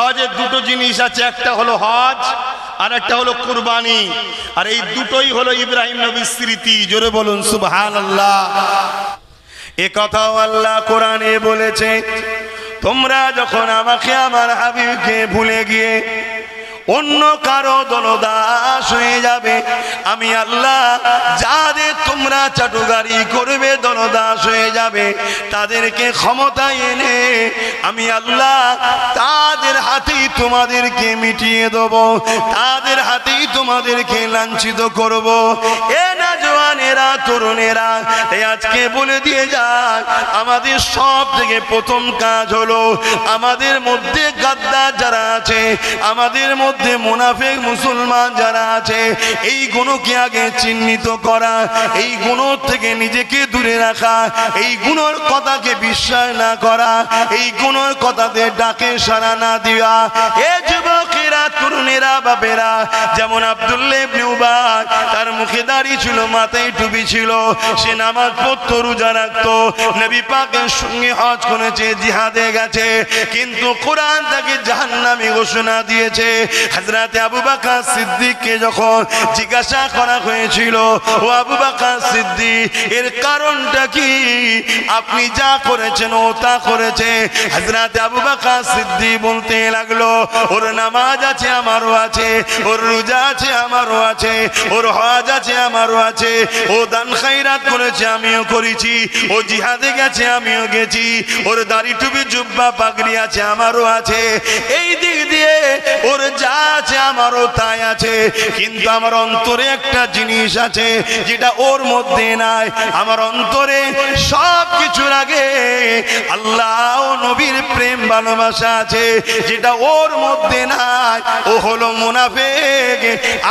হজের দুটো জিনিস আছে, একটা হলো হজ আর একটা হলো কুরবানি, আর এই দুটোই হলো ইব্রাহিম নবীর স্মৃতি। জোরে বলুন সুবহানাল্লাহ। এ কথাও আল্লাহ কোরআনে বলেছে, তোমরা যখন আমাকে আমার হাবিবকে ভুলে গিয়ে অন্য কারো দলদাস হয়ে যাবে, আমি আল্লাহ যাদের তোমরা চাটুকারি করবে, দলদাস হয়ে যাবে, তাদেরকে ক্ষমতায় এনে আমি আল্লাহ তাদের হাতেই তোমাদেরকে মিটিয়ে দেব, তাদের হাতেই তোমাদেরকে লাঞ্ছিত করব। এ না জওয়ানেরা, তরুণেরা, এই আজকে বলে দিয়ে যাক, আমাদের সব থেকে প্রথম কাজ হলো আমাদের মধ্যে গাদ্দার যারা আছে, আমাদের মধ্যে মুনাফিক মুসলমান যারা আছে, এই গুণকে আগে চিহ্নিত করা, এই গুণ থেকে নিজেকে দূরে রাখা, এই গুণের কথাকে বিশ্বাস না করা, এই গুণের কথাতে ডাকে সাড়া না দেওয়া। এ যুবকেরা, তরুণেরা, বাপেরা, যেমন আব্দুল্লাহ ইবনে উবাই, তার মুখে দাড়ি ছিল, মাথায় টুপি ছিল, সে নামাজ পড়তো, রোজা রাখতো, নবী পাকের সঙ্গে হজ করেছে, জিহাদে গেছে, কিন্তু কোরআন তাকে জাহান্নামী ঘোষণা দিয়েছে। হযরত আবু বকর সিদ্দিককে যখন জিজ্ঞাসা করা হয়েছিল, ও আবু বকর সিদ্দিক, এর কারণটা কি? আপনি যা করেছেন ও তা করেছে। হযরত আবু বকর সিদ্দিক বলতে লাগলো, ওর নামাজ আছে, আমারও আছে, ওর রোজা আছে, আমারও আছে, ওর হজ আছে, আমারও আছে, ও দান খায়রাত করেছে, আমিও করেছি, ও জিহাদে গেছে, আমিও গেছি, ওর দাড়ি টুপি জুব্বা পাগড়ি আছে, আমারও আছে, এই দিক দিয়ে ওর যা আছে আমারও তাই আছে, কিন্তু আমার অন্তরে একটা জিনিস আছে যেটা ওর মধ্যে নাই। আমার অন্তরে সব কিছুর আগে আল্লাহ ও নবীর প্রেম ভালোবাসা আছে, যেটা ওর মধ্যে নাই। ও হলো মুনাফিক,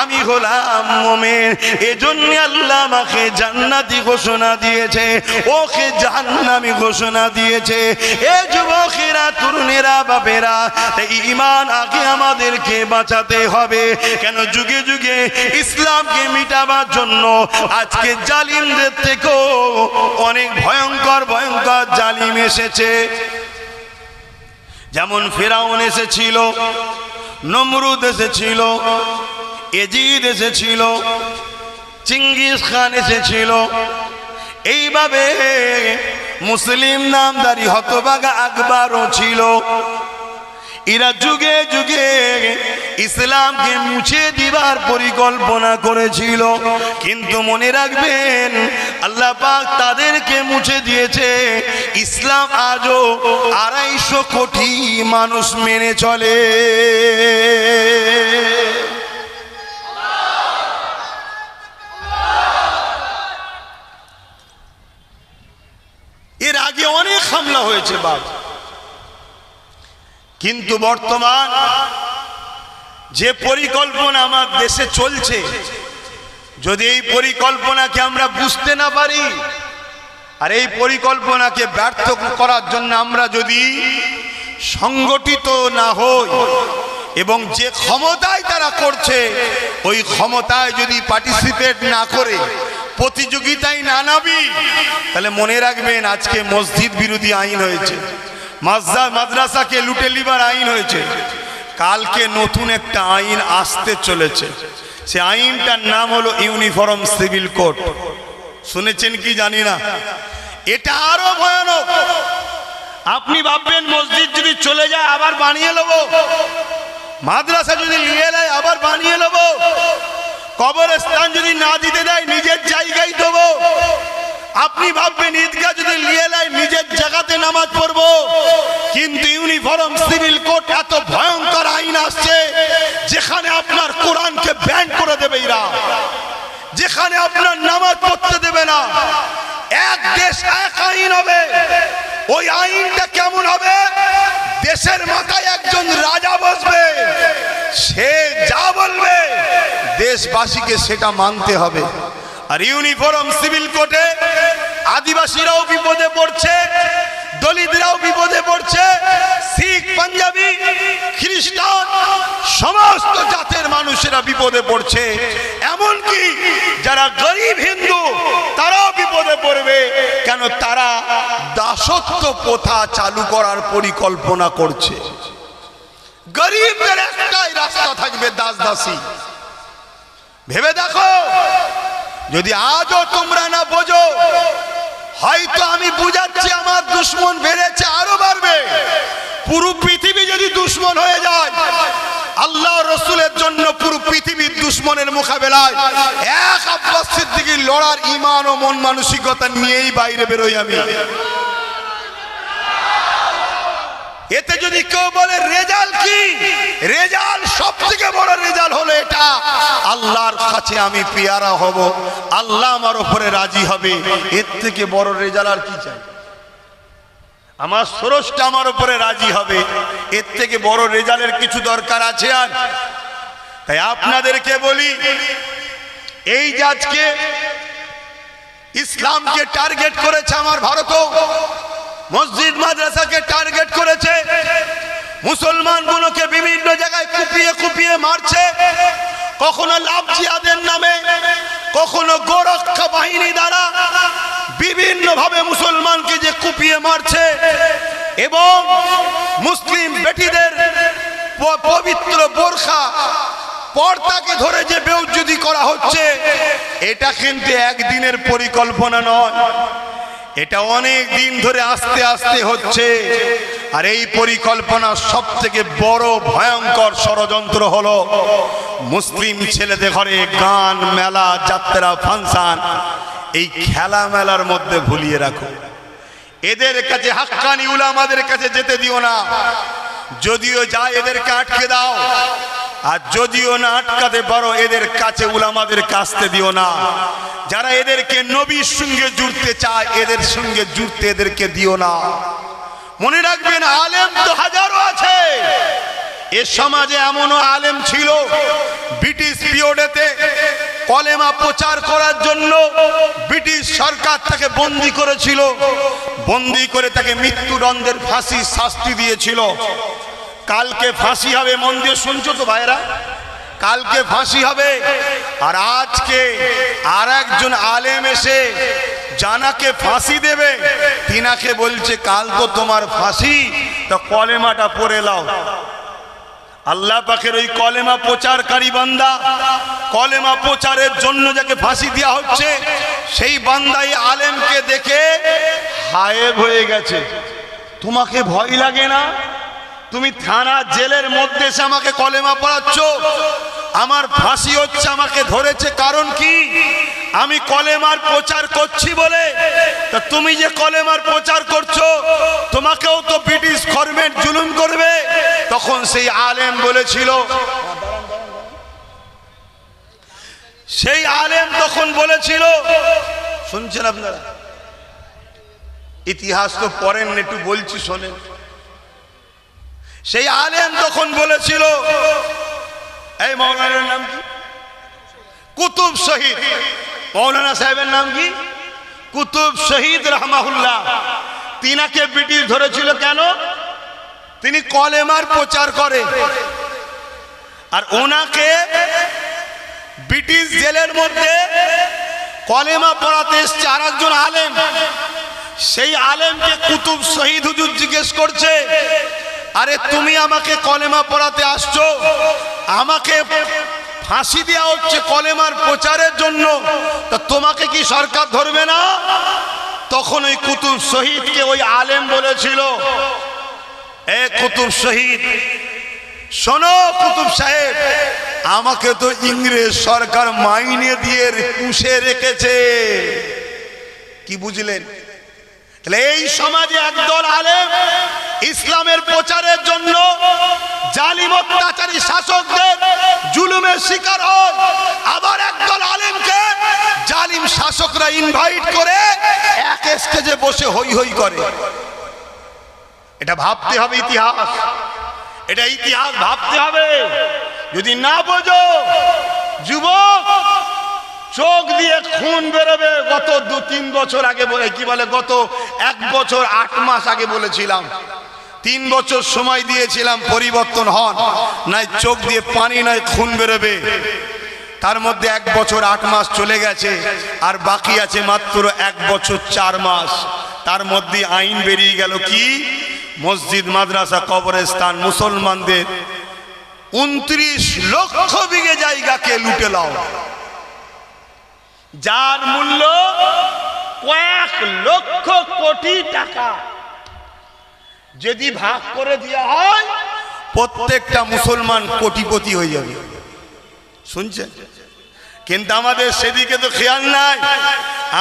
আমি হলাম মুমিন। এজন্য আল্লাহ আমাকে জান্নাতি ঘোষণা দিয়েছে, ওকে জাহান্নামী ঘোষণা দিয়েছে। এ যুবকেরা, তরুণেরা, বাপেরা, ঈমান আগে আমাদেরকে বাঁচাতে হবে। কেন? যুগে যুগে ইসলামকে মিটাবার জন্য আজকে জালিমদের থেকেও অনেক ভয়ঙ্কর ভয়ঙ্কর জালিম এসেছে। যেমন ফেরাউন এসেছিল, নমরুদ এসেছিল, এজিদ এসেছিল, চিঙ্গিস খান এসেছিল, এইভাবে মুসলিম নামধারী হতভাগা আকবরও ছিল। এরা যুগে যুগে ইসলামকে মুছে দিবার পরিকল্পনা করেছিল, কিন্তু মনে রাখবেন আল্লাহ পাক তাদেরকে মুছে দিয়েছে। ইসলাম আজও 250 কোটি মানুষ মেনে চলে। এর আগে অনেক হামলা হয়েছে বাপ, কিন্তু বর্তমান যে পরিকল্পনা আমার দেশে চলছে, যদি এই পরিকল্পনাকে আমরা বুঝতে না পারি, আর এই পরিকল্পনাকে ব্যর্থ করার জন্য আমরা যদি সংগঠিত না হই এবং যে ক্ষমতায় তারা করছে ওই ক্ষমতায় যদি পার্টিসিপেট না করে, প্রতিযোগিতায় না নামি, তাহলে মনে রাখবেন আজকে মসজিদ বিরোধী আইন হয়েছে, মাদ্রাসাকে লুটে লিবার আইন হয়েছে, কালকে নতুন একটা আইন আসতে চলেছে। সে আইনটার নাম হলো ইউনিফর্ম সিভিল কোড। শুনেছেন কি জানি না, এটা আরো ভয়ানক। আপনি ভাববেন মসজিদ যদি চলে যায় আবার বানিয়ে নেব, মাদ্রাসা যদি নিয়ে নেয় আবার বানিয়ে নেব, কবরস্থান যদি না দিতে দেয় নিজের জায়গায় দেবো। আপনি ভাববেন ঈদগাহ যদি নিয়ে নেয় নিজের জায়গাতে নামাজ পড়বো, কিন্তু ইউনিফর্ম সিভিল কোড এত ভয়ঙ্কর আইন আসছে যেখানে আপনার কোরআনকে ব্যান করে দেবে এরা, যেখানে আপনার নামাজ পড়তে দেবে না। এক দেশ এক আইন হবে। ওই আইনটা কেমন হবে? দেশের মাথায় একজন রাজা বসবে, সে যা বলবে দেশবাসীকে সেটা মানতে হবে। আর ইউনিফর্ম সিভিল কোডে আদিবাসীরাও বিপদে পড়ছে, দলিতরাও বিপদে পড়ছে, শিখ, পাঞ্জাবি, খ্রিস্টান, সমস্ত জাতের মানুষেরা বিপদে পড়ছে। এমনকি যারা গরিব হিন্দু তারাও বিপদে পড়বে। কেন? তারা দাসত্ব প্রথা চালু করার পরিকল্পনা করছে। গরিবদের একটাই রাস্তা থাকবে, দাস দাসী। ভেবে দেখো, যদি আজও তোমরা না বোঝো, হয়তো আমি বুঝাচ্ছি আমার দুশ্মন বেড়েছে, আরো বাড়বে। পুরো পৃথিবী যদি দুশ্মন হয়ে যায়, আল্লাহ রসুলের জন্য পুরো পৃথিবীর দুশ্মনের মোকাবেলায় এক আব্বাস সিদ্দিকীর লড়ার ঈমান ও মন মানসিকতা নিয়েই বাইরে বেরোই আমি। এতে যদি কেউ বলে রেজাল্ট কি, রেজাল্ট সব থেকে বড় রেজাল্ট হলো এটা, আল্লাহর কাছে আমি পেয়ারা হব, আল্লাহ আমার উপরে রাজি হবে। এর থেকে বড় রেজাল্ট আর কি চাই? আমার স্রষ্টা আমার উপরে রাজি হবে, এর থেকে বড় রেজাল্টের কিছু দরকার আছে? আর তাই আপনাদেরকে বলি, এই যে আজকে ইসলামকে টার্গেট করেছে আমার ভারতও, মসজিদ মাদ্রাসাকে টার্গেট করেছে, মুসলমানগুলোকে বিভিন্ন জায়গায় কুপিয়ে কুপিয়ে মারছে, কখনো লাভ জিহাদের নামে, কখনো গোরক্ষা বাহিনী দ্বারা বিভিন্ন ভাবে মুসলমানকে যে কুপিয়ে মারছে, এবং মুসলিম বেটিদের পবিত্র বোরখা পর্দাকে ধরে যে বেইজ্জতি করা হচ্ছে, এটা কিন্তু একদিনের পরিকল্পনা নয়, এটা অনেক দিন ধরে আস্তে আস্তে হচ্ছে। আর এই পরিকল্পনা সব থেকে বড় ভয়ঙ্কর ষড়যন্ত্র হলো মুসলিম ছেলেদের ঘরে গান, মেলা, যাত্রা, ফাংশন, এই খেলা মেলার মধ্যে ভুলিয়ে রাখো। এদের কাছে, হাক্কানি উলামাদের কাছে যেতে দিও না। যদিও যায় এদেরকে আটকে দাও, আর যদিও না আটকাতে পারো এদের কাছে উলামাদের কাছতে দিও না। যারা এদেরকে নবীর সঙ্গে জুড়তে চায়, এদের সঙ্গে জুড়তে এদেরকে দিও না। মনে রাখবেন, আলেম তো হাজারো আছে। এ সমাজে এমনও আলেম ছিল, ব্রিটিশ পিরিয়ডেতে কলেমা প্রচার করার জন্য ব্রিটিশ সরকার তাকে বন্দী করেছিল, বন্দী করে তাকে মৃত্যুদণ্ডের ফাঁসির শাস্তি দিয়েছিল। কালকে ফাঁসি হবে, মন দিয়ে শুনছো তো ভাইরা? কালকে ফাঁসি হবে। আর আজকে আর একজন আলেম এসে জানাকে ফাঁসি দেবে, তিনাকে বলছে কাল তো তোমার ফাঁসি, তো কলেমাটা পড়ে লাও। আল্লাহ পাকের ওই কলেমা প্রচারকারী বান্দা, কলেমা প্রচারের জন্য যাকে ফাঁসি দেওয়া হচ্ছে, সেই বান্দাই আলেমকে দেখে হায়েব হয়ে গেছে। তোমাকে ভয় লাগে না? তুমি থানা জেলের মধ্যে এসে আমাকে কলেমা পড়াচ্ছ, আমার ফাঁসি হচ্ছে, আমাকে ধরেছে কারণ কি? আমি কলেমার প্রচার করছি বলে। তা তুমি যে কলেমার প্রচার করছো, তোমাকেও তো ব্রিটিশ গভর্নমেন্ট জুলুম করবে। তখন সেই আলেম বলেছিল, সেই আলেম তখন বলেছিল, শুনছেন আপনারা? ইতিহাস তো পড়েন, একটু বলছি শোনেন। সেই আলেম তখন বলেছিল, এই মৌলানার নাম কি? কুতুব শহীদ। মৌলানা সাহেবের নাম কি? কুতুব শহীদ রহমাহুল্লাহ। তিনাকে ব্রিটিশ ধরেছিল কেন? তিনি কলেমার প্রচার করে। আর ওনাকে ব্রিটিশ জেলের মধ্যে কলেমা পড়াতে এসছে আর একজন আলেম। সেই আলেমকে কুতুব শহীদ হুজুর জিজ্ঞেস করছে, আরে তুমি আমাকে কলেমা পড়াতে আসছো, আমাকে ফাঁসি দেওয়া হচ্ছে কলেমার প্রচারের জন্য, তা তোমাকে কি সরকার ধরবে না? তখন ওই কুতুব শহীদকে ওই আলেম বলেছিল, এ কুতুব শহীদ শোনো, কুতুব সাহেব, আমাকে তো ইংরেজ সরকার মাইনে দিয়ে পুষে রেখেছে। কি বুঝলেন? এই সমাজে একদল আলেম ইসলামের প্রচারের জন্য জালিম অত্যাচারী শাসকদের জুলুমের শিকার হয়, আবার একদল আলেমকে জালিম শাসকরা ইনভাইট করে এক স্টেজে বসে হই হই করে। এটা ভাবতে হবে ইতিহাস, এটা ইতিহাস ভাবতে হবে। যদি না বোঝো যুবক, চোখ দিয়ে খুন বেরোবে। গত 2-3 বছর আগে বলে, কি বলে, গত 1 বছর 8 মাস আগে বলেছিলাম, 3 বছর সময় দিয়েছিলাম পরিবর্তন হন, নাই চোখ দিয়ে পানি নাই খুন বেরোবে। তার মধ্যে 1 বছর 8 মাস চলে গেছে, আর বাকি আছে মাত্র 1 বছর 4 মাস। তার মধ্যে আইন বেরিয়ে গেল কি, মসজিদ মাদ্রাসা কবরস্থান মুসলমানদের 29 লক্ষ বিঘে জায়গাকে লুটে নাও, যার মূল্য কয়েক লক্ষ কোটি টাকা। যদি ভাগ করে দেওয়া হয় প্রত্যেকটা মুসলমান কোটিপতি হয়ে যাবে। শুনছেন? কিন্তু আমাদের সেদিকে তো খেয়াল নাই।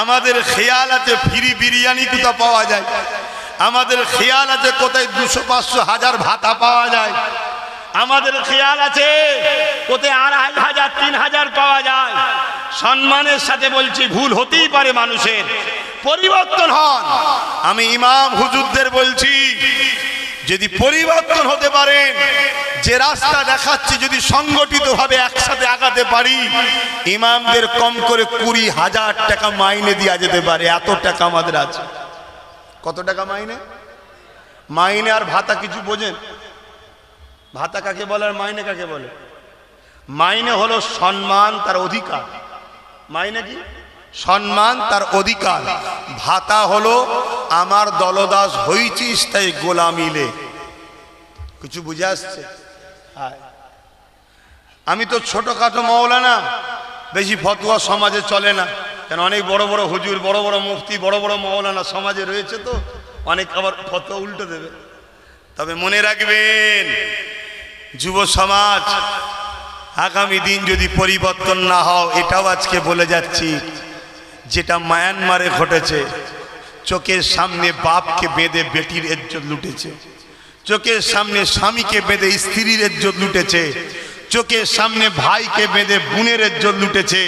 আমাদের খেয়াল আছে ফ্রি বিরিয়ানি কোথাও পাওয়া যায়, আমাদের খেয়াল আছে কোথায় 200, 500, 1000 ভাতা পাওয়া যায়, আমাদের খেয়াল আছে কোথায় 2500, 3000 পাওয়া যায়। সম্মানের সাথে বলছি, ভুল হতেই পারে মানুষের, পরিবর্তন হন। আমি ইমাম হুজুরদের বলছি, যদি পরিবর্তন হতে পারেন, যে রাস্তা দেখাচ্ছি যদি সংগঠিতভাবে একসাথে আগাতে পারি, ইমামদের কম করে 20,000 টাকা মাইনে দেওয়া যেতে পারে। এত টাকা আমাদের আছে। কত টাকা মাইনে? মাইনে আর ভাতা কিছু বোঝেন? ভাতা কাকে বলে আর মাইনে কাকে বলে? মাইনে হলো সম্মান, তার অধিকার। মাইনে কি? সম্মান, তার অধিকার। ভাতা হলো আমার দলদাস হইছিস তাই গোলামিলে। কিছু বুঝে আসছে? আমি তো ছোটখাটো মৌলানা, বেশি ফতোয়া সমাজে চলে না, কেন অনেক বড় বড় হুজুর, বড় বড় মুফতি, বড় বড় মৌলানা সমাজে রয়েছে, তো অনেক আবার ফতোয়া উল্টো দেবে। তবে মনে রাখবেন, যুব সমাজ, আগামী দিন যদি পরিবর্তন না হয়, এটাও আজকে বলে যাচ্ছি, যেটা মায়ানমারে ঘটেছে, চোখের সামনে বাপকে বেঁধে বেটির ইজ্জত লুটেছে, চোখের সামনে স্বামীকে বেঁধে স্ত্রীর ইজ্জত লুটেছে, চোখের সামনে ভাইকে বেঁধে বোনের ইজ্জত লুটেছে।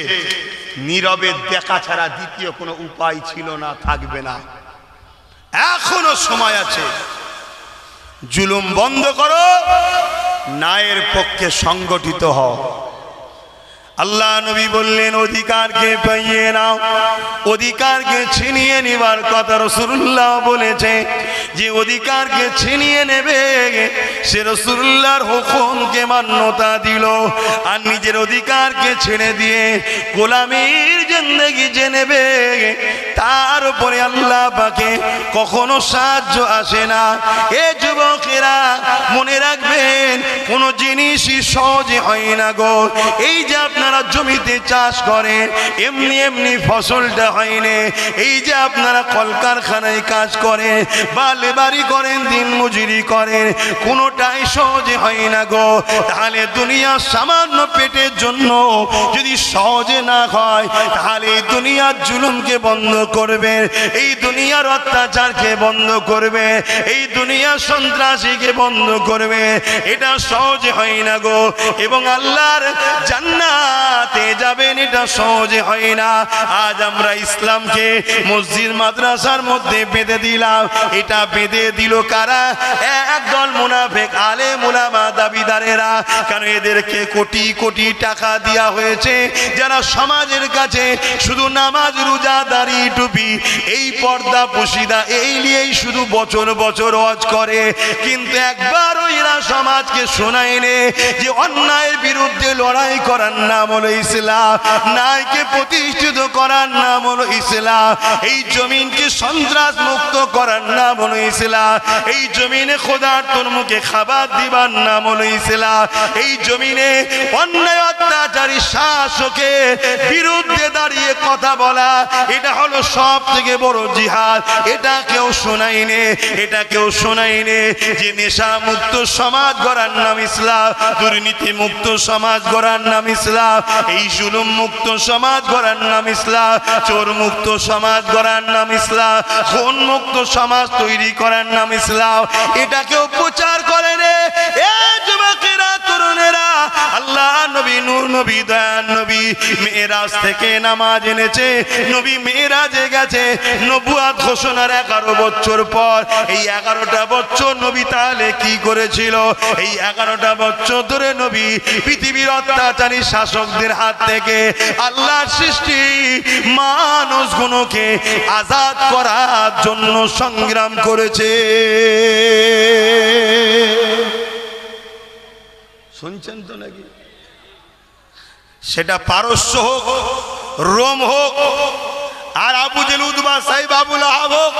নীরবে দেখা ছাড়া দ্বিতীয় কোনো উপায় ছিল না, থাকবে না। এখনো সময় আছে, জুলুম বন্ধ করো, ন্যায়ের পক্ষে সংগঠিত হও। আল্লাহ নবী বললেন, অধিকারকে পাইয়ে নাও, অধিকারকে ছিনিয়ে নেবার কথা রাসূলুল্লাহ বলেছে। যে অধিকারকে ছিনিয়ে নেবে সে রাসূলুল্লাহর হুকুমকে মান্যতা দিল, আর নিজের অধিকারকে ছেড়ে দিয়ে গোলামীর জিন্দেগি যে নেবে তার উপরে আল্লাহ পাকে কখনো সাহায্য আসে না। এ যুবকেরা মনে রাখবেন, কোনো জিনিসই সহজে হয় না গো। এই যে আপনারা জমিতে চাষ করেন, এমনি এমনি ফসলটা হয় না। এই যে আপনারা কলকারখানায় কাজ করেন বা লেবারি করেন, দিন মজুরি করেন, কোনোটাই সহজে হয় না গো। তাহলে দুনিয়ার সামান্য পেটের জন্য যদি সহজে না হয়, তাহলে এই দুনিয়ার জুলুমকে বন্ধ করবে, এই দুনিয়ার অত্যাচারকে বন্ধ করবে, এই দুনিয়ার সন্ত্রাসীকে বন্ধ করবে। এটা সহজে হয় না গো। এবং আল্লাহর জান্নাতে যাবেন, এটা সহজে হয় না। আজ আমরা ইসলামকে মসজিদ মাদ্রাসার মধ্যে বেঁধে দিলাম। এটা বেঁধে দিল কারা? একদল মুনাফিক আলেম উলামা দাবিদারেরা। কারণ এদেরকে কোটি কোটি টাকা দেওয়া হয়েছে, যারা সমাজের কাছে শুধু নামাজ, রোজা, দাড়ি, টুপি, এই পর্দা পুশিদা এই নিয়েই শুধু বছর বছর ওয়াজ করে, কিন্তু একবারও এরা সমাজকে শোনায় নে যে অন্যায়ের বিরুদ্ধে লড়াই করার নাম হলো ইসলাম, ন্যায়কে প্রতিষ্ঠিত করার নাম হলো ইসলাম, এই জমিনকে সন্ত্রাস মুক্ত করার নাম হলো ইসলাম, এই জমিনে খোদার তোর মুখে খাবার দিবার নাম হলো ইসলাম, এই জমিনে অন্যায় অত্যাচারী শাসকের বিরুদ্ধে দাঁড়িয়ে কথা বলা, এটা হলো সব থেকে বড় জিহাদ। এটা কেউ শোনায়নি, এটা কেউ শোনায়নি যে নেশা মুক্ত সমাজ গড়ার নাম ইসলাম, দুর্নীতি মুক্ত সমাজ গড়ার নাম ইসলাম, এই জুলুম মুক্ত সমাজ গড়ার নাম ইসলাম, চোর মুক্ত সমাজ গড়ার নাম ইসলাম, খুন মুক্ত সমাজ তৈরি করার নাম ইসলাম। এটা কেউ প্রচার করে রে। এ যুবকেরা, তরুণেরা, আল্লাহ নবী, নূর নবী, দয়ার নবী মেরাজ থেকে নামাজ এনেছে। নবী মেরাজে গেছে নবুয়াত ঘোষণার 11 বছর পর। এই 11টা বছর নবী তাহলে কি করেছিল? এই 11টা বছর ধরে নবী পৃথিবীর অত্যাচারী শাসকদের হাত থেকে আল্লাহর সৃষ্টি মানুষগুলোকে আজাদ করার জন্য সংগ্রাম করেছে। শুনছেন তো নাকি? সেটা পারস্য হোক, রোম হোক, আর আবু জেল, উতবা, সাইব, আবু লাহাব হোক,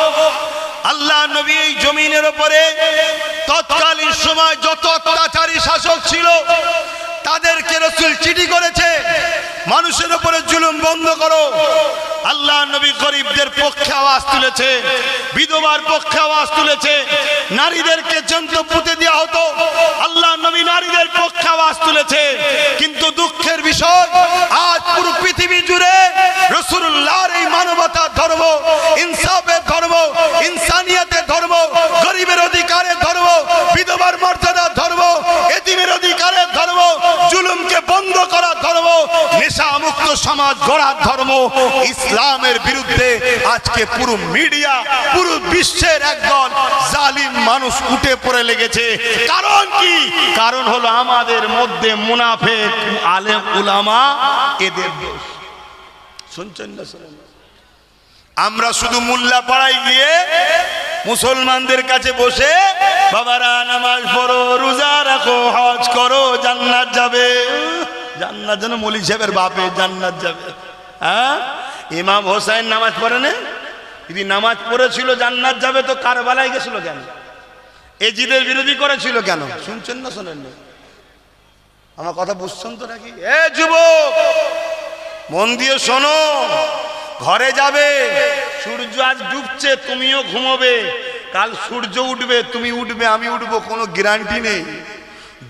আল্লাহ নবী এই জমিনের উপরে তৎকালীন সময় যত অত্যাচারী শাসক ছিল তাদেরকে রাসূল চিঠি করেছে, মানুষের উপরে জুলুম বন্ধ করো। আল্লাহ নবী গরিবদের পক্ষে আওয়াজ তুলেছে, বিধবার পক্ষে আওয়াজ তুলেছে, নারীদেরকে জন্তু পুঁতে দেওয়া হতো, আল্লাহ নবী নারীদের পক্ষে আওয়াজ তুলেছে। কিন্তু দুঃখের বিষয়, আজ পুরো পৃথিবী জুড়ে রাসূলুল্লাহর এই মানবতার ধর্ম, ইনসাফের ধর্ম, ইনসানিয়তের ধর্ম, গরিবের অধিকারের ধর্ম, বিধবার মর্যাদার ধর্ম, এতিমের অধিকারের ধর্ম, জুলুমকে বন্ধ করার ধর্ম, নেশা মুক্ত সমাজ গড়ার ধর্ম, ইসলামের বিরুদ্ধে আজকে পুরো মিডিয়া, পুরো বিশ্বের একদল জালিম মানুষ উঠে পড়ে লেগেছে। কারণ কি? কারণ হলো আমাদের মধ্যে মুনাফিক আলেম উলামা, এদের দোষ। শুনছেন না? শুনেন। আমরা শুধু মোল্লা পাড়ায় গিয়ে মুসলমানদের কাছে বসে, বাবারা নামাজ পড়ো, রোজা রাখো, হজ করো, জান্নাত যাবে। জান্নাত যেন মৌলভী সাহেবের বাপে জান্নাত যাবে। হ্যাঁ, ইমাম হোসেন নামাজ পড়ে না? যদি নামাজ পড়েছিল জান্নাত যাবে, তো কারবালায় গেছিল কেন? এজিদের বিরোধী করেছিল কেন? শুনছেন না? শোনেন না? আমার কথা বুঝছেন তো নাকি? এ যুবক, মন দিয়ে শোনো, ঘরে যাবে, সূর্য আজ ডুবছে, তুমিও ঘুমোবে, কাল সূর্য উঠবে, তুমি উঠবে, আমি উঠবো, কোনো গ্যারান্টি নেই।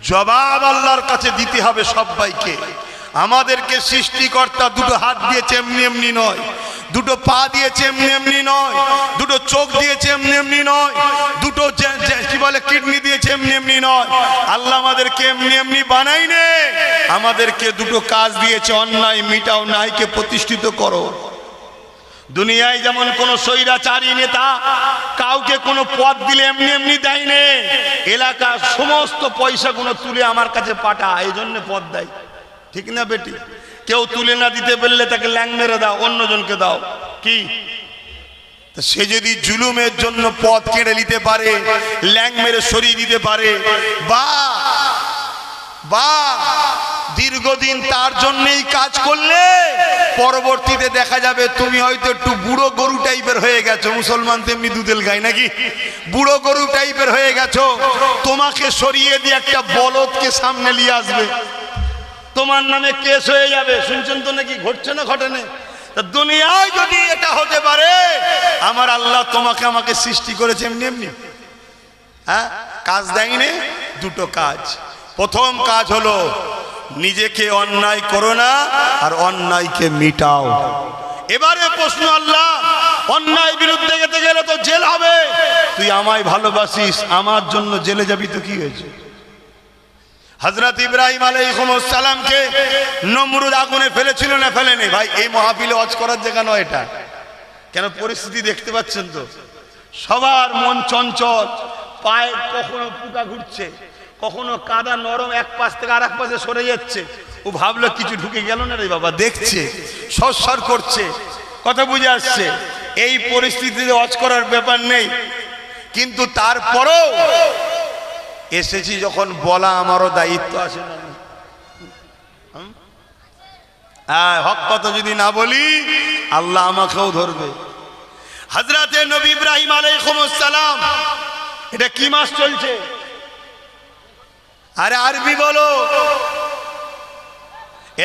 জবাব আল্লাহর কাছে দিতে হবে সবাইকে। আমাদেরকে সৃষ্টিকর্তা দুটো হাত দিয়েছে, এমনি এমনি নয়, দুটো পা দিয়েছে, এমনি এমনি নয়, দুটো চোখ দিয়েছে, এমনি এমনি নয়, দুটো কি বলে কিডনি দিয়েছে, এমনি এমনি নয়। আল্লাহ আমাদেরকে এমনি এমনি বানাইনে, আমাদেরকে দুটো কাজ দিয়েছে, অন্যায় মিটাও, ন্যায়কে প্রতিষ্ঠিত করো। দুনিয়ায় যেমন কোন স্বৈরাচারী নেতা কাউকে কোনো পদ দিলে এমনি এমনি দেয়নি, এলাকার সমস্ত পয়সাগুলো তুলে আমার কাছে পাঠা, এই জন্য পদ দেয়। ঠিক না বেটি? কেউ তুলে না দিতে পারলে তাকে ল্যাং মেরে দাও, অন্যজনকে দাও। কি সে যদি জুলুমের জন্য পদ কেড়ে নিতে পারে, ল্যাং মেরে সরিয়ে দিতে পারে, বা বা দীর্ঘদিন তার জন্যই কাজ করলে পরবর্তীতে দেখা যাবে তুমি হয়তো একটু বুড়ো গরু টাইপের হয়ে গেছো। মুসলমান তেমনি দুধেল গায় নাকি? বুড়ো গরু টাইপের হয়ে গেছো, তোমাকে সরিয়ে দিয়ে একটা বলদকে সামনে নিয়ে আসবে, তোমার নামে কেস হয়ে যাবে। শুনছেন তো নাকি? ঘটছে না? ঘটেনি? দুনিয়ায় যদি এটা হতে পারে, আমার আল্লাহ তোমাকে আমাকে সৃষ্টি করেছে এমনি এমনি। হ্যাঁ, কাজ দেয়নি। দুটো কাজ। প্রথম কাজ হলো নিজেকে অন্যায় করো না, আর অন্যায়কে মিটাও। এবারে প্রশ্ন, আল্লাহ অন্যায় বিরুদ্ধে যেতে গেলে তো জেল হবে, তুই আমায় ভালোবাসিস, আমার জন্য জেলে যাবি তো কি হয়েছে? হযরত ইব্রাহিম আলাইহিস সালামকে নমরুদ আগুনে ফেলেছিল না ফেলেনি? ভাই, এই মাহফিলে ওয়াজ করার জায়গা নয় এটা। কেন? পরিস্থিতি দেখতে পাচ্ছেন তো, সবার মন চঞ্চল, পায়ে কখনো পোকা ঘুরছে, কখনো কাদা নরম, এক পাশ থেকে আর এক পাশে সরে যাচ্ছে। ও ভাবলো কিছু ঢুকে গেল না রে বাবা, দেখছে, সরসর করছে, কথা বুঝে আসছে। এই পরিস্থিতিতে ওয়াজ করার ব্যাপার নেই, কিন্তু তারপরেও এসেছি যখন, বলা আমারও দায়িত্ব আছে না? হক কথা যদি না বলি, আল্লাহ আমাকেও ধরবে। হযরতে নবী ইব্রাহিম আলাইহিস সালাম, এটা কি মাস চলছে? আরে আরবি বলো,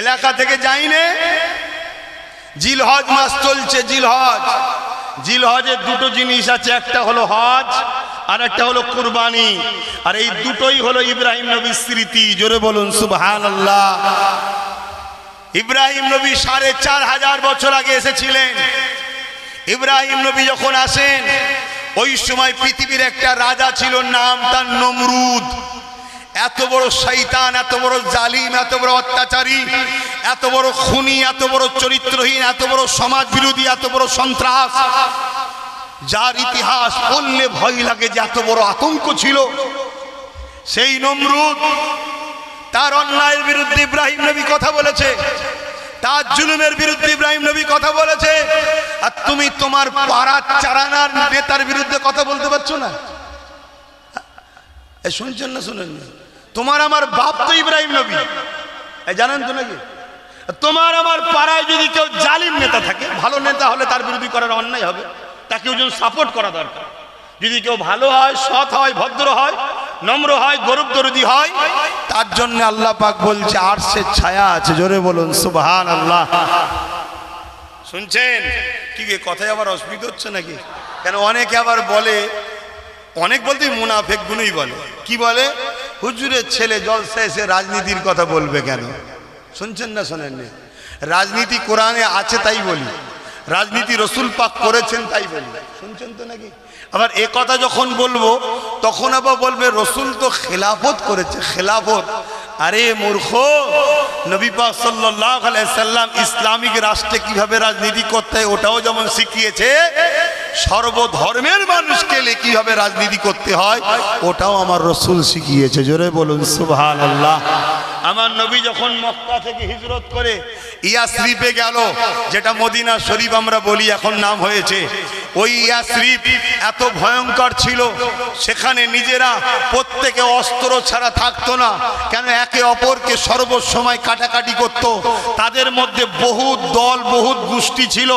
এলাকা থেকে যাইনে। জিলহজ মাস চলছে, জিলহজ। জিলহজের দুটো জিনিস আছে, একটা হলো হজ আর একটা হলো কুরবানি। আর এই দুটোই হলো ইব্রাহিম নবীর স্মৃতি। জোরে বলুন সুবহানাল্লাহ। ইব্রাহিম নবী 4500 বছর আগে এসেছিলেন। ইব্রাহিম নবী যখন আসেন, ওই সময় পৃথিবীর একটা রাজা ছিল, নাম তার নমরুদ। এত বড় শয়তান, এত বড় জালিম, এত বড় অত্যাচারী, এত বড় খুনি, এত বড় চরিত্রহীন, এত বড় সমাজ বিরোধী, এত বড় সন্ত্রাস, যার ইতিহাস বললে ভয় লাগে যে এত বড় আতঙ্ক ছিল। সেই নমরুদ, তার অন্যায়ের বিরুদ্ধে ইব্রাহিম নবী কথা বলেছে, তার জুলুমের বিরুদ্ধে ইব্রাহিম নবী কথা বলেছে। আর তুমি তোমার পাড়ার চারানার নেতার বিরুদ্ধে কথা বলতে পারছো না? শুনছেন না? শুনেন না? তোমার আমার বাপ তো ইব্রাহিম নবী, জানেন তো নাকি? তোমার আমার পাড়ায় যদি কেউ জালিম নেতা থাকে, ভালো নেতা হলে তার বিরোধী করার অন্যায় হবে, তাকে ওজন সাপোর্ট করা দরকার। যদি কেউ ভালো হয়, সৎ হয়, ভদ্র হয়, নম্র হয়, গরব দরদি হয়, তার জন্য আল্লাহ পাক বলছে আরশের ছায়া আছে। জোরে বলুন সুবহানাল্লাহ। শুনছেন কি কথায় আবার অসুবিধা হচ্ছে নাকি? কেন অনেকে আবার বলে, অনেক বলতে মুনাফেক গুণই বলে, কি বলে, হুজুরের ছেলে জলসা এসে রাজনীতির কথা বলবে কেন? শুনছেন না শোনেননি? রাজনীতি কোরআনে আছে তাই বলি, রাজনীতি রসুল পাক করেছেন তাই বলি। শুনছেন তো নাকি? আবার এ কথা যখন বলবো তখন আবার বলবে রসুল তো খেলাফত করেছে। খেলাফত? আরে মূর্খ, নবী পাক সাল্লাল্লাহু আলাইহি সাল্লাম ইসলামিক রাষ্ট্রে কিভাবে রাজনীতি করতে হয় ওটাও যেমন শিখিয়েছে, সর্বধর্মের মানুষকে কিভাবে রাজনীতি করতে হয় ওটাও আমার রসুল শিখিয়েছে। জোরে বলুন সুবহানাল্লাহ। আমার নবী যখন মক্কা থেকে হিজরত করে ইয়াসরিবে গেল, যেটা মদিনা শরীফ আমরা বলি, এখন নাম হয়েছে, ওই ইয়াসরিব এত ভয়ঙ্কর ছিল, সেখানে নিজেরা প্রত্যেকে অস্ত্র ছাড়া থাকতো না। কেন? একে অপরকে সর্বসময় কাটাকাটি করত। তাদের মধ্যে বহুত দল, বহুত গোষ্ঠী ছিল,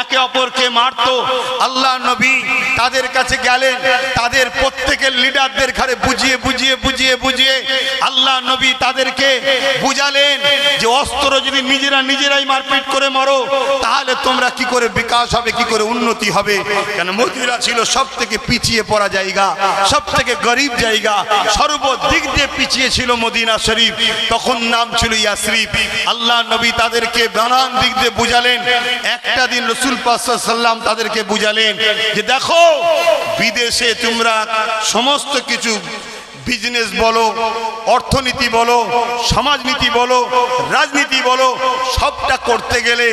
একে অপরকে মারত। আল্লাহ নবী তাদের কাছে গেলেন, তাদের প্রত্যেকের লিডারদের ঘরে বুঝিয়ে বুঝিয়ে বুঝিয়ে বুঝিয়ে আল্লাহ নবী তাদেরকে বুঝালেন যে অস্ত্র যদি নিজেরাই মারপিট করে মারো তাহলে তোমরা কি করে বিকাশ হবে, কি করে উন্নতি হবে। কেন মদিনা ছিল সব থেকে পিছিয়ে পড়া জায়গা, সব থেকে গরিব জায়গা, সর্বদিক দিয়ে পিছিয়ে ছিল মদিনা শরীফ, তখন নাম ছিল ইয়াসরিব। আল্লাহ নবী তাদেরকে নানান দিক দিয়ে বুঝালেন। একটা দিন রাসূল পাক সাল্লাল্লাহু আলাইহি ওয়াসাল্লাম তাদেরকে বুঝালেন যে দেখো, বিদেশে তোমরা সমস্ত কিছু বিজনেস বলো, অর্থনীতি বলো, সমাজনীতি বলো, রাজনীতি বলো, সবটা করতে গেলে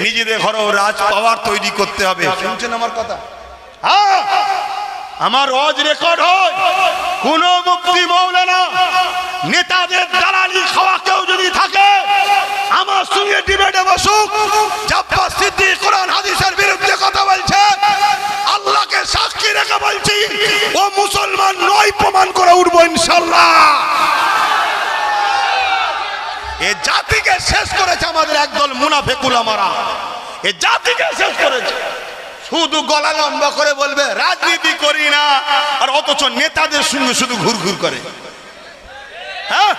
নিজেদের ঘরেও রাজ পাওয়ার তৈরি করতে হবে। শুনছেন আমার কথা? হ্যাঁ, আমার রজ রেকর্ড হয়, কোন মুফতি মৌলানা নেতাদের দালালি খাওয়া কেউ যদি থাকে আমার সঙ্গে ডিবেটে বসুক। জাব্বার সিদ্দিক কোরআন হাদিসের বিরুদ্ধে কথা বলছে, আল্লাহকে সাক্ষী রেখে বলছি ও মুসলমান নয়, প্রমাণ করে উঠবো ইনশাআল্লাহ। এ জাতিকে শেষ করেছে আমাদের একদল মুনাফিক উলামারা, এ জাতিকে শেষ করেছে। শুধু গলা লম্বা করে বলবে রাজনীতি করি না, আর অথচ নেতাদের সঙ্গে শুধু ঘুরঘুর করে। হ্যাঁ,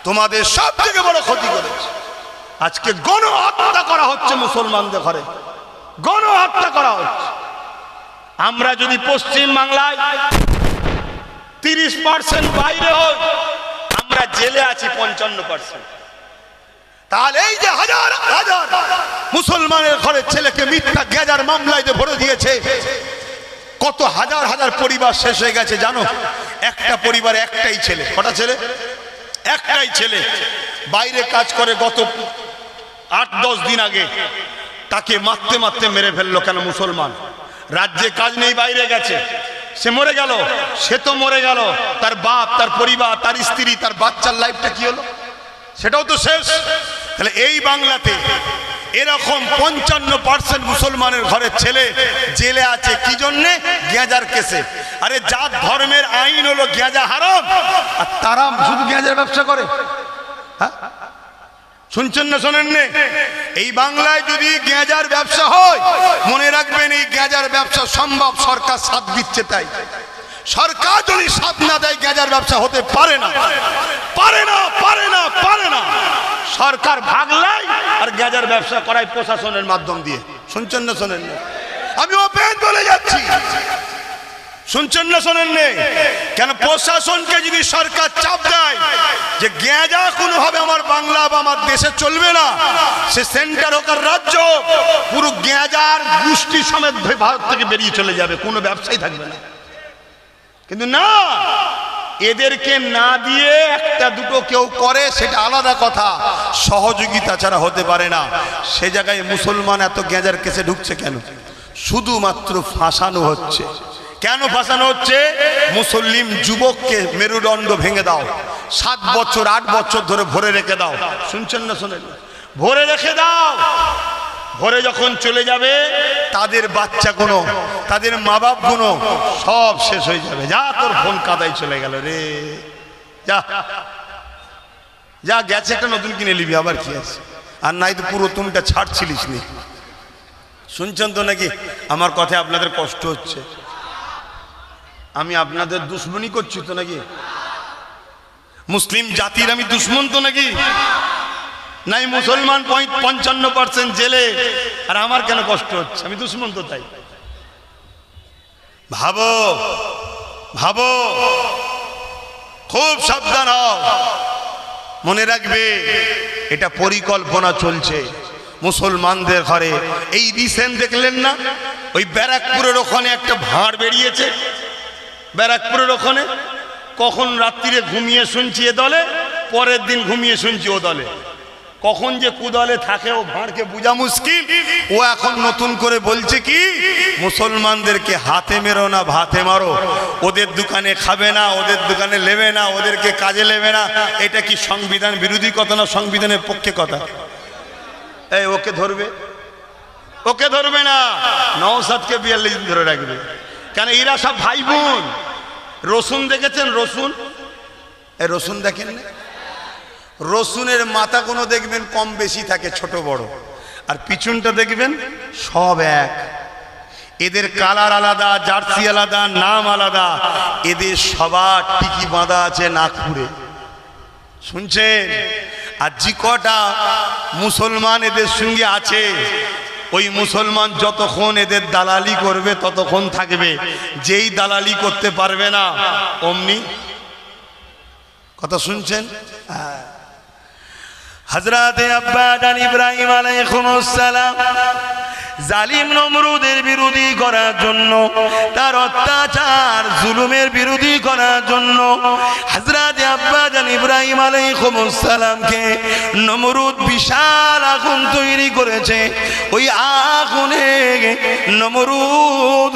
তোমাদের সব থেকে বড় ক্ষতি করেছে। আজকে গণহত্যা করা হচ্ছে মুসলমানদের ঘরে, গণহত্যা করা হচ্ছে। আমরা যদি পশ্চিম বাংলায় 30% বাইরে হই, আমরা জেলে আছি 55%। তাহলে এই যে হাজার হাজার মুসলমানের ঘরের ছেলেকে মিথ্যা গেজার মামলায় ভরে দিয়েছে, কত হাজার হাজার পরিবার শেষ হয়ে গেছে জানো? একটা পরিবারে একটাই ছেলে। কটা ছেলে? একটাই ছেলে। বাইরে কাজ করে, গত 8-10 দিন আগে তাকে মারতে মারতে মেরে ফেললো। কেন? মুসলমান। রাজ্যে কাজ নেই, বাইরে গেছে, সে মরে গেল। সে তো মরে গেল, তার বাপ, তার পরিবার, তার স্ত্রী, তার বাচ্চার লাইফটা কি হলো? সেটাও তো শেষ। তাহলে এই বাংলাতে এরকম 55% মুসলমানের ঘরের ছেলে জেলে আছে। কি জন্যে? গেঁজার কেসে। আরে যার ধর্মের আইন হলো গেঁজা হারাম, আর তারা শুধু গেঁজার ব্যবসা করে। হ্যাঁ, শুনছেন না শোনেন না? এই বাংলায় যদি গেঁজার ব্যবসা হয়, মনে রাখবেন এই গেঁজার ব্যবসা সম্ভব, সরকার সাথ দিচ্ছে তাই। সরকার যদি সাথ না দেয় গেঁজার ব্যবসা হতে পারে না, পারে না, পারে না, পারে না। সরকার ভাগলাই আর গেঁজার ব্যবসা করায় প্রশাসনের মাধ্যম দিয়ে। শুনছেন না শোনেন না? আমি ওপেন বলে যাচ্ছি, শুনছেন না শোনেন না? কেন? প্রশাসনকে যদি সরকার চাপ দেয় যে গেঁজা কোনোভাবে আমার বাংলা বা আমার দেশে চলবে না, সে সেন্টার হোক আর রাজ্য, পুরো গেঁজার গোষ্ঠী সমেত ভারত থেকে বেরিয়ে চলে যাবে, কোনো ব্যবসাই থাকবে না। কিন্তু না, এদেরকে না দিয়ে একটা দুটো কেউ করে, সেটা আলাদা কথা, সহযোগিতা ছাড়া হতে পারে না। সে জায়গায় মুসলমান এত গেঁজার কেসে ঢুকছে কেন? শুধুমাত্র ফাঁসানো হচ্ছে। কেন ফাঁসানো হচ্ছে? মুসলিম যুবককে মেরুদণ্ড ভেঙে দাও, 7 বছর 8 বছর ধরে ভরে রেখে দাও। শুনছেন না শোনেন? ভরে রেখে দাও। ভরে যখন চলে যাবে তাদের বাচ্চাগুলো, তাদের মা বাপগুলো সব শেষ হয়ে যাবে। যা তোর ফোন কাদায় চলে গেল রে, যা যা গেছে, একটা নতুন কিনে নিবি, আবার কি আছে? আর নাই তো পুরো তুমিটা ছাড়ছিলিস নি। শুনছেন তো নাকি? আমার কথায় আপনাদের কষ্ট হচ্ছে? আমি আপনাদের দুশ্মনী করছি তো নাকি? মুসলিম জাতির আমি দুশ্মন তো নাকি? নাই মুসলমান 55% জেলে, আর আমার কেন কষ্ট হচ্ছে? আমি দুশ্মন তো তাই? ভাবো ভাবো, খুব সাবধান হও। মনে রাখবে এটা পরিকল্পনা চলছে মুসলমানদের ঘরে। এই রিসেন্ট দেখলেন না, ওই ব্যারাকপুরের ওখানে একটা ভাঁড় বেরিয়েছে। ব্যারাকপুরের ওখানে কখন রাত্রিরে ঘুমিয়ে শুনছি এ দলে, পরের দিন ঘুমিয়ে শুনছি ও দলে। কখন যে কুদলে থাকে ও ভাঁড়কে বোঝা মুশকিল। ও এখন নতুন করে বলছে কি, মুসলমানদেরকে হাতে মেরো না ভাতে মারো, ওদের দোকানে খাবে না, ওদের দোকানে নেবে না, ওদেরকে কাজে নেবে না। এটা কি সংবিধান বিরোধী কথা না সংবিধানের পক্ষে কথা? এই ওকে ধরবে, ওকে ধরবে না, নওশাদকে 42 দিন ধরে রাখবে। কেন? এরা সব ভাই বোন। রসুন দেখেছেন? রসুন, এই রসুন দেখেন না? রসুনের মাথা কোনো দেখবেন কম বেশি থাকে, ছোট বড়, আর পিছনটা দেখবেন সব এক। এদের কালার আলাদা, জার্সি আলাদা, নাম আলাদা। এদের সবার টিকি বাঁধা আছে নাগপুরে, শুনছেন? আর যে কটা মুসলমান এদের সঙ্গে আছে, ওই মুসলমান যতক্ষণ এদের দালালি করবে ততক্ষণ থাকবে। যেই দালালি করতে পারবে না অমনি। কথা শুনছেন? হযরতে আব্বা জান ইব্রাহিম আলাইহিস সালাম জালিম নমরুদের বিরোধী করার জন্য, তার অত্যাচার জুলুমের বিরোধী করার জন্য হযরতে আব্বা জান ইব্রাহিম আলাইহিস সালামকে নমরুদ বিশাল আগুন তৈরি করেছে। ওই আগুনে নমরুদ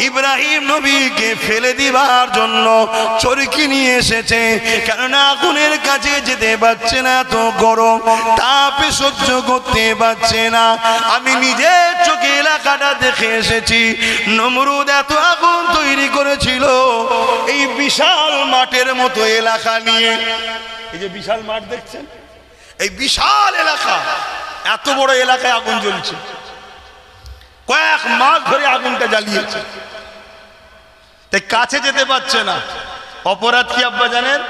ইব্রাহিম নবীকে ফেলে দিবার জন্য চরকি নিয়ে এসেছে। কেননা আগুনের কাছে যেতে পারছে না, তো গরম, তাপে সহ্য করতে পারছে না। আমি নিজে চোখে এলাকাটা দেখে এসেছি। নমরুদ এত আগুন তৈরি করেছিল এই বিশাল মাঠের মতো এলাকা নিয়ে। এই যে বিশাল মাঠ দেখছেন, এই বিশাল এলাকা, এত বড় এলাকায় আগুন জ্বলছে। কয়েক মাস ধরে আগুনটা জ্বালিয়েছে, তাই কাছে যেতে পারছে না। অপরাধ কি আব্বা জানেন?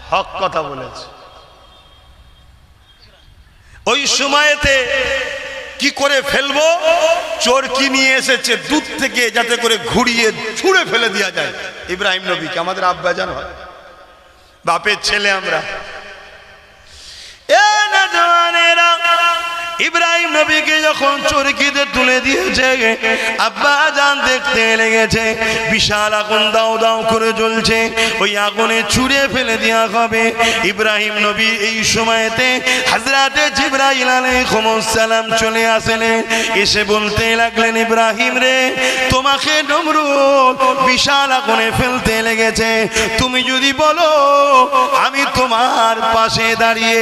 হক কথা বলেছে। ওই সময়তে কি করে ফেলবো, চরকি নিয়ে এসেছে দূর থেকে, যাতে করে ঘুরিয়ে ছুঁড়ে ফেলে দেওয়া যায় ইব্রাহিম নবীকে। আমাদের আব্বা জান হয়, বাপের ছেলে আমরা। ইব্রাহিম নবীকে যখন চরকিতে তুলে দিয়েছে, আব্বা জান দেখতে লেগেছে বিশাল আগুন দাও দাও করে জ্বলছে, ওই আগুনে ছুঁড়ে ফেলে দেওয়া হবে। ইব্রাহিম নবী এই সময়তে হযরতে জিবরাইল আলাইহিস সালাম চলে আসলেন। এসে বলতে লাগলেন, ইব্রাহিম রে, তোমাকে নমরুদ বিশাল আগুনে ফেলতে লেগেছে, তুমি যদি বলো আমি তোমার পাশে দাঁড়িয়ে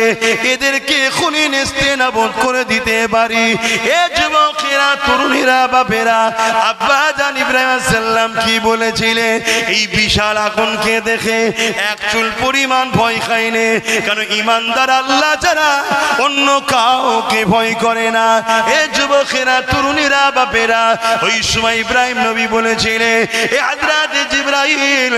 এদেরকে এখনই নেস্তেনাবুদ করে দিতে পারি। এ যুবকেরা, তরুণীরা, বাপেরা, আব্বা জান ইব্রাহিম আলাইহিস সালাম কি বলেছিলেন? এই বিশাল আগুনকে দেখে এক চুল পরিমাণ ভয় খায়নি। কারণ ইমানদার আল্লাহ ছাড়া অন্য কাউকে ভয় করে না। এ যুবকেরা, তরুণীরা, বাপেরা, ওই সময় ইব্রাহিম নবী বলেছিলেন, এ হযরতে জিবরাইল,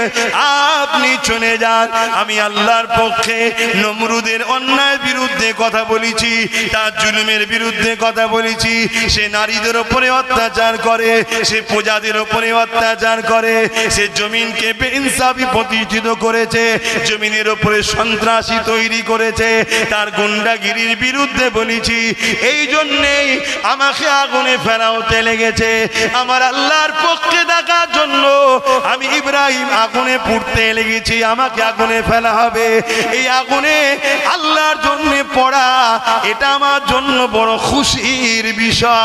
আপনি চলে যান, আমি আল্লাহর পক্ষে নমরুদের অন্যায়ের বিরুদ্ধে কথা বলেছি, তার জুলুমের বিরুদ্ধে কথা বলেছি। সে নারীদের উপরে অত্যাচার করে, সে প্রজাদের উপরে অত্যাচার করে, সে জমিনকে বেইনসাফি প্রতিষ্ঠিত করেছে, জমিনের উপরে সন্ত্রাসী তৈরি করেছে, তার গুন্ডাগিরির বিরুদ্ধে বলেছি। এই জন্যেই আমাকে আগুনে ফেলা হতে লেগেছে। আমার আল্লাহর পক্ষে থাকার জন্য আমি ইব্রাহিম আগুনে পুড়তে লেগেছি, আমাকে আগুনে ফেলা হবে। এই আগুনে আল্লাহর জন্য পড়া, এটা আমার জন্য বড় খুশির বিষয়।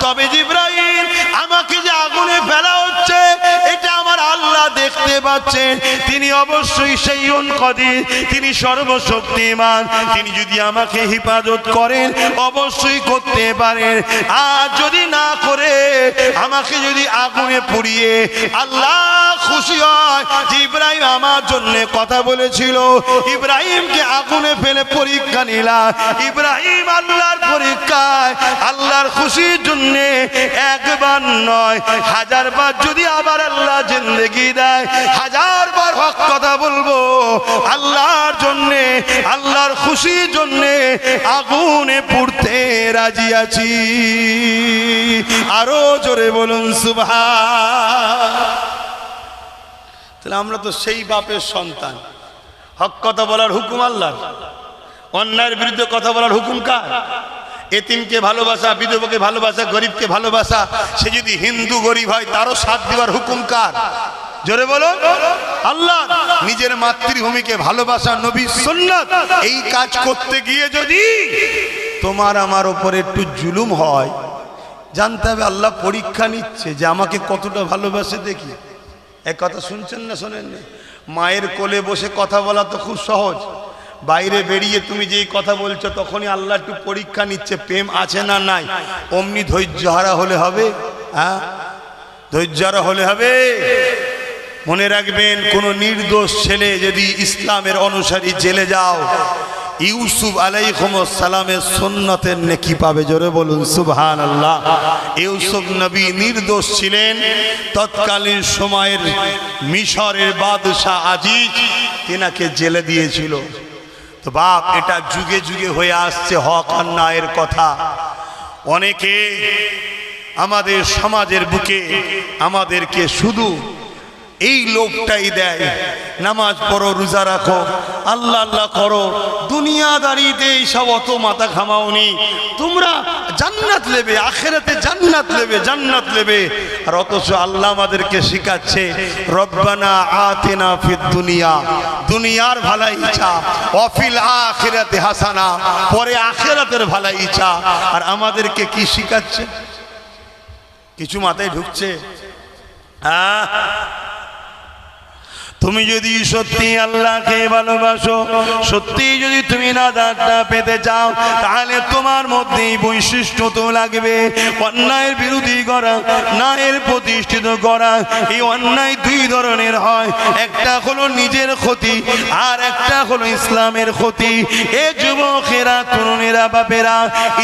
তবে জিবরাইল, আমাকে যে আগুনে ফেলা হচ্ছে এটা আমার আল্লাহ দেখতে পাচ্ছেন তিনি অবশ্যই শাইউন কাদির, তিনি সর্বশক্তিমান। তিনি যদি আমাকে হেফাজত করেন অবশ্যই করতে পারেন, আর যদি না করে আমাকে যদি আগুনে পুড়িয়ে আল্লাহ খুশি হয় যে ইব্রাহিম আমার জন্য কথা বলেছিল, ইব্রাহিমকে আগুনে ফেলে পরীক্ষা নিলাম, ইব্রাহিম আল্লাহর পরীক্ষায় আল্লাহর খুশির জন্য একবার নয় 1000 বার যদি আবার আল্লাহ জিন্দেগি দেয় 1000 বার হক কথা বলবো আল্লাহর জন্য, আল্লাহর খুশির জন্য আগুনে পুড়তে রাজি আছি। আরো জোরে বলুন সুবহান। তাহলে আমরা তো সেই বাপের সন্তান। হক কথা বলার হুকুম আল্লাহর, অন্যায়ের বিরুদ্ধে কথা বলার হুকুম কার? এতিমকে ভালোবাসা, বিধবাকে ভালোবাসা, গরিবকে ভালোবাসা। সে যদি হিন্দু গরিব হয় তারও সাথ দেওয়ার হুকুম কার? জোরে বলো আল্লাহ। নিজের মাতৃভূমিকে ভালোবাসা নবী সুন্নাত। এই কাজ করতে গিয়ে যদি তোমার আমার উপরে একটু জুলুম হয়, জানতে হবে আল্লাহ পরীক্ষা নিচ্ছে যে আমাকে কতটা ভালোবাসে দেখি। এক কথা শুনছেন না শোনেন না? মায়ের কোলে বসে কথা বলা তো খুব সহজ, বাইরে বেরিয়ে তুমি যেই কথা বলছো তখনই আল্লাহ একটু পরীক্ষা নিচ্ছে প্রেম আছে না নাই। অমনি ধৈর্যহারা হলে হবে? হ্যাঁ, ধৈর্যহারা হলে হবে। মনে রাখবেন, কোন নির্দোষ ছেলে যদি ইসলামের অনুসারী জেলে যাও, ইউসুফ আলাইহিস সালামের সুন্নতের নেকি পাবে। জোরে বলুন সুবহানাল্লাহ। ইউসুফ নবী নির্দোষ ছিলেন, তৎকালীন সময়ের মিশরের বাদশাহ আজিজ তেনাকে জেলে দিয়েছিল। তো বাপ, এটা যুগে যুগে হয়ে আসছে হক আর ন্যায়ের কথা। অনেকে আমাদের সমাজের বুকে আমাদেরকে শুধু এই লোকটাই দেয়, নামাজ পড়ো, রোজা রাখো, আল্লাহ আল্লাহ করো, দুনিয়াদারিতে এইসব অত মাথা ঘামাওনি, তোমরা জান্নাত নেবে, আখিরাতে জান্নাত নেবে, জান্নাত নেবে। আর অথচ আল্লাহ আমাদেরকে শিখাচ্ছে রব্বানা আতিনা ফিদ দুনিয়া, দুনিয়ার ভালাই ইচ্ছা, অফিল আখিরাতে হাসানা, পরে আখিরাতের ভালাই ইচ্ছা। আর আমাদেরকে কি শিখাচ্ছে? কিছু মাথায় ঢুকছে? তুমি যদি সত্যি আল্লাহকে ভালোবাসো, সত্যি যদি তুমি নাজাতটা পেতে চাও, তাহলে তোমার মধ্যে এই বৈশিষ্ট্য তো লাগবে, অন্যায়ের বিরোধী করা, ন্যায়ের প্রতিষ্ঠিত করা। এই অন্যায় দুই ধরনের হয়, একটা হলো নিজের ক্ষতি আর একটা হলো ইসলামের ক্ষতি। এ যুবকেরা, তরুণেরা, বাপেরা,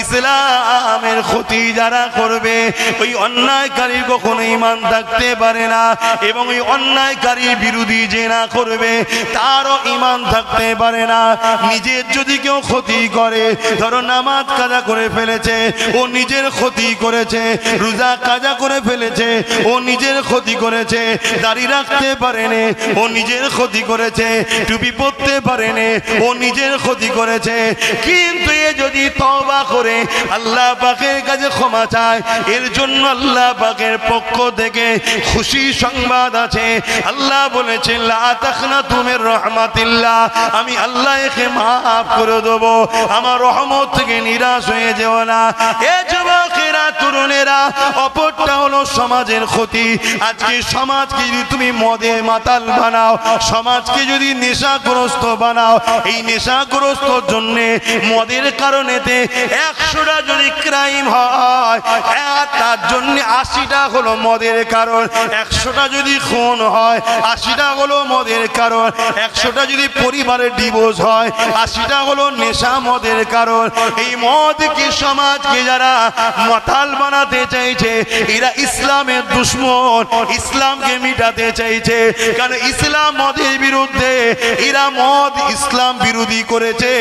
ইসলামের ক্ষতি যারা করবে, ওই অন্যায়কারী কখনো ঈমান থাকতে পারে না, এবং ওই অন্যায়কারীর বিরোধী যে না করবে তারও ঈমান থাকতে পারে না। নিজের যদি কেউ ক্ষতি করে, ধরো নামাজ কাজা করে ফেলেছে, ও নিজের ক্ষতি করেছে, রোজা কাজা করে ফেলেছে, ও নিজের ক্ষতি করেছে, দাড়ি রাখতে পারেনি, ও নিজের ক্ষতি করেছে, টুপি পরতে পারেনি, ও নিজের ক্ষতি করেছে। কিন্তু এ যদি তওবা করে আল্লাহ পাকের কাছে ক্ষমা চায়, এর জন্য আল্লাহ পাকের পক্ষ থেকে খুশি সংবাদ আছে। আল্লাহ বলেছেন লা তাখনাতু মির রাহমাতিল্লাহ, আমি আল্লাহ একে মাফ করে দেব, আমার রহমত থেকে নিরাশ হয়ে যেও না। এ যুবকেরা, তরুণেরা, অপরটা হলো সমাজের ক্ষতি। আজকে সমাজকে যদি তুমি মদে মাতাল বানাও, সমাজকে যদি নেশাগ্রস্ত বানাও, এই নেশাগ্রস্তর জন্য মদের কারণেতে 100টা যদি ক্রাইম হয়, তার জন্য 80টা হলো মদের কারণ। 100টা যদি খুন হয়, 80টা হলো মদের কারণ। 100টা যদি পরিবারের ডিভোর্স হয়, 80টা হলো নেশা মদের কারণ। এই মদকে, সমাজকে যারা মাতাল বানাতে চাইছে, এরা ইসলামের দুশমন, ইসলামকে মিটাতে চাইছে। কারণ ইসলাম মদের বিরুদ্ধে, এরা মদ ইসলাম বিরোধী করেছে,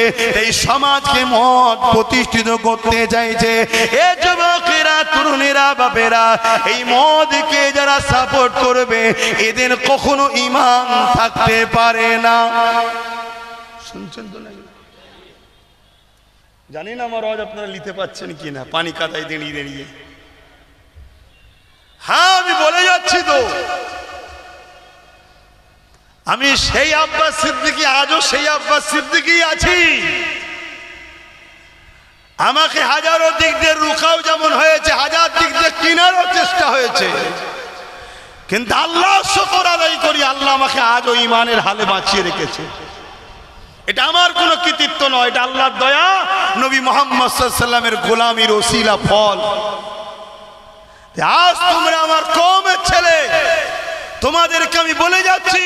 এই সমাজকে মদ প্রতিষ্ঠিত করতে চাইছে। এ যুবকেরা, তরুণেরা, বাপেরা, এই মদকে যারা সাপোর্ট করবে, এদের কখনো ঈমান থাকতে পারে না। শুনছেন তো নাকি? জানি না আমার আওয়াজ আপনারা নিতে পাচ্ছেন কিনা, পানি কাদায় দাঁড়িয়ে দাঁড়িয়ে। হ্যাঁ, আমি বলে যাচ্ছি তো, আমি সেই আব্বাস সিদ্দিকী, আজও সেই আব্বাস সিদ্দিকী আছি। আমাকে হাজারো দিক দিয়ে রুখাও যেমন হয়েছে, হাজার দিক দিয়ে কিনারও চেষ্টা হয়েছে, কিন্তু আল্লাহ শুকর আদায় করি, আল্লাহ আমাকে আজও ঈমানের হালে বাঁচিয়ে রেখেছে। এটা আমার কোনো কৃতিত্ব নয়, এটা আল্লাহর দয়া, নবী মুহাম্মদ সাল্লাল্লাহু আলাইহি ওয়াসাল্লামের গোলামির ওসিলা ফল। আজ তোমরা আমার কওমের ছেলে, তোমাদেরকে আমি বলে যাচ্ছি,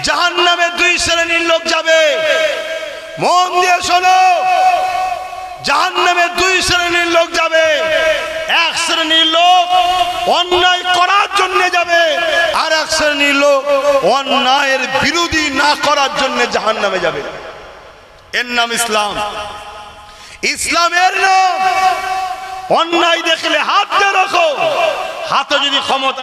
জাহান্নামে দুই শ্রেণীর লোক যাবে। মন দিয়ে শোনো, জাহান্নামে দুই শ্রেণীর লোক যাবে। এক শ্রেণীর লোক অন্যায় করার জন্য যাবে, আর এক শ্রেণীর লোক অন্যায়ের বিরোধী না করার জন্য জাহান্নামে যাবে। এর নাম ইসলাম। ইসলামের নাম অন্যায় দেখলে হাত দিয়ে রাখো, হাতে যদি ক্ষমতা